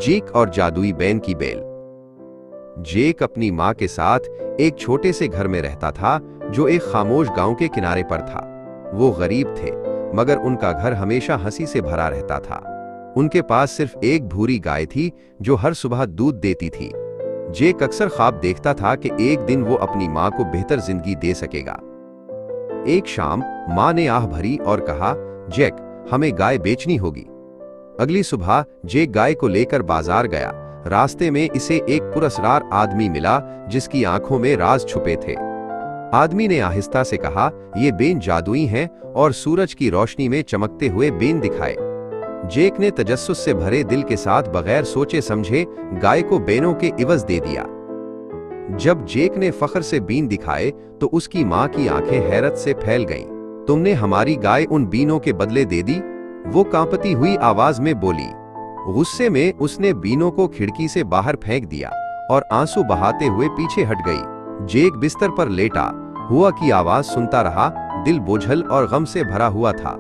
जेक और जादुई बैन की बेल। जेक अपनी मां के साथ एक छोटे से घर में रहता था जो एक खामोश गांव के किनारे पर था। वो गरीब थे, मगर उनका घर हमेशा हंसी से भरा रहता था। उनके पास सिर्फ एक भूरी गाय थी जो हर सुबह दूध देती थी। जेक अक्सर ख्वाब देखता था कि एक दिन वो अपनी मां को बेहतर जिंदगी दे सकेगा। एक शाम मां ने आह भरी और कहा, जेक, हमें गाय बेचनी होगी। अगली सुबह जेक गाय को लेकर बाजार गया। रास्ते में इसे एक पुरस्कार आदमी मिला जिसकी आंखों में राज छुपे थे। आदमी ने आहिस्ता से कहा, ये बेन जादुई हैं और सूरज की रोशनी में चमकते हुए बेन दिखाए। जेक ने तजस्सुस से भरे दिल के साथ बगैर सोचे समझे गाय को बेनों के इवज दे दिया। जब जेक ने फख्र से बीन दिखाए तो उसकी मां की आंखें हैरत से फैल गईं। तुमने हमारी गाय उन बीनों के बदले दे दी? वो कांपती हुई आवाज में बोली। गुस्से में उसने बीनों को खिड़की से बाहर फेंक दिया और आंसू बहाते हुए पीछे हट गई। जेक बिस्तर पर लेटा हुआ की आवाज सुनता रहा, दिल बोझल और गम से भरा हुआ था।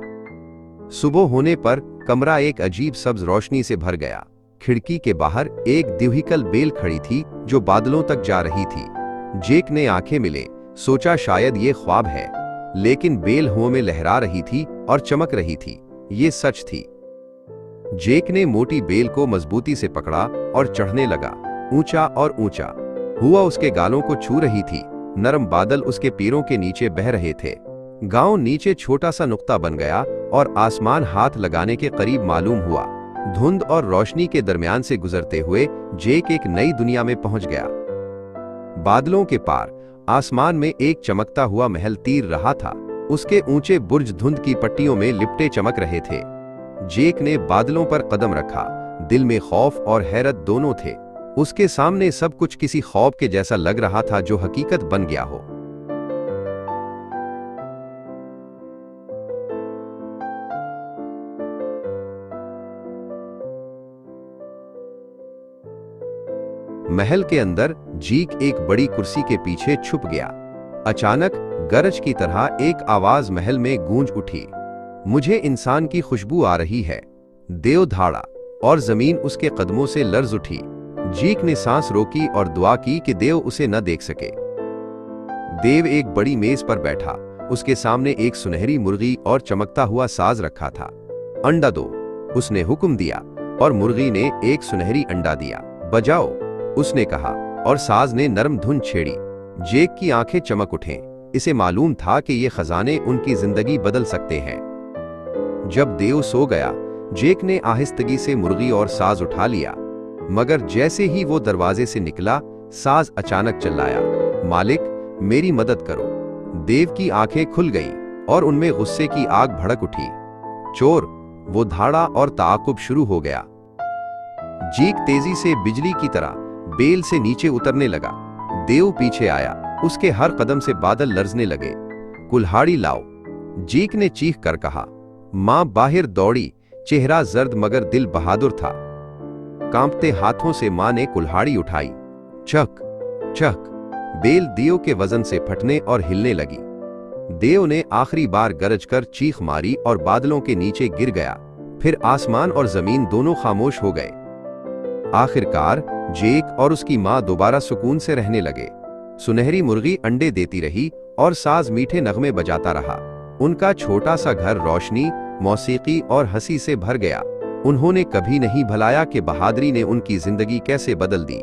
सुबह होने पर कमरा एक अजीब सब्ज रोशनी से भर गया। खिड़की के बाहर एक द्विहिकल बेल खड़ी थी जो बादलों तक जा रही थी। जेक ने आंखें मिले, सोचा शायद ये ख्वाब है, लेकिन बेल हवा में लहरा रही थी और चमक रही थी। ये सच थी। जेक ने मोटी बेल को मजबूती से पकड़ा और चढ़ने लगा, ऊंचा और ऊंचा। हुआ उसके गालों को छू रही थी। नरम बादल उसके पैरों के नीचे बह रहे थे। गांव नीचे छोटा सा नुक्ता बन गया और आसमान हाथ लगाने के करीब मालूम हुआ। धुंध और रोशनी के दरमियान से गुजरते हुए जेक एक नई दुनिया में पहुंच गया। बादलों के पार आसमान में एक चमकता हुआ महल तीर रहा था। उसके ऊंचे बुर्ज धुंध की पट्टियों में लिपटे चमक रहे थे। जेक ने बादलों पर कदम रखा। दिल में खौफ और हैरत दोनों थे। उसके सामने सब कुछ किसी ख्वाब के जैसा लग रहा था जो हकीकत बन गया हो। महल के अंदर जेक एक बड़ी कुर्सी के पीछे छुप गया। अचानक गरज की तरह एक आवाज महल में गूंज उठी, मुझे इंसान की खुशबू आ रही है। देव धाड़ा और जमीन उसके कदमों से लर्ज उठी। जेक ने सांस रोकी और दुआ की कि देव उसे न देख सके। देव एक बड़ी मेज पर बैठा। उसके सामने एक सुनहरी मुर्गी और चमकता हुआ साज रखा था। अंडा दो, उसने हुक्म दिया और मुर्गी ने एक सुनहरी अंडा दिया। बजाओ, उसने कहा और साज ने नरम धुन छेड़ी। जेक की आंखें चमक उठें। इसे मालूम था कि ये खजाने उनकी जिंदगी बदल सकते हैं। जब देव सो गया, जेक ने आहिस्तगी से मुर्गी और साज उठा लिया, मगर जैसे ही वो दरवाजे से निकला, साज अचानक चिल्लाया, मालिक, मेरी मदद करो। देव की आंखें खुल गईं और उनमें गुस्से की आग भड़क उठी। चोर! वो धाड़ा और ताक़ुब शुरू हो गया। जेक तेजी से बिजली की तरह बेल से नीचे उतरने लगा। देव पीछे आया। उसके हर कदम से बादल लरजने लगे। कुल्हाड़ी लाओ, जेक ने चीख कर कहा। मां बाहर दौड़ी। चेहरा जर्द मगर दिल बहादुर था। कांपते हाथों से मां ने कुल्हाड़ी उठाई। चक चक, बेल देव के वजन से फटने और हिलने लगी। देव ने आखिरी बार गरज कर चीख मारी और बादलों के नीचे गिर गया। फिर आसमान और जमीन दोनों खामोश हो गए। आखिरकार जेक और उसकी मां दोबारा सुकून से रहने लगे। सुनहरी मुर्गी अंडे देती रही और साज मीठे नगमे बजाता रहा। उनका छोटा सा घर रोशनी, मौसीकी और हंसी से भर गया। उन्होंने कभी नहीं भुलाया कि बहादुरी ने उनकी जिंदगी कैसे बदल दी।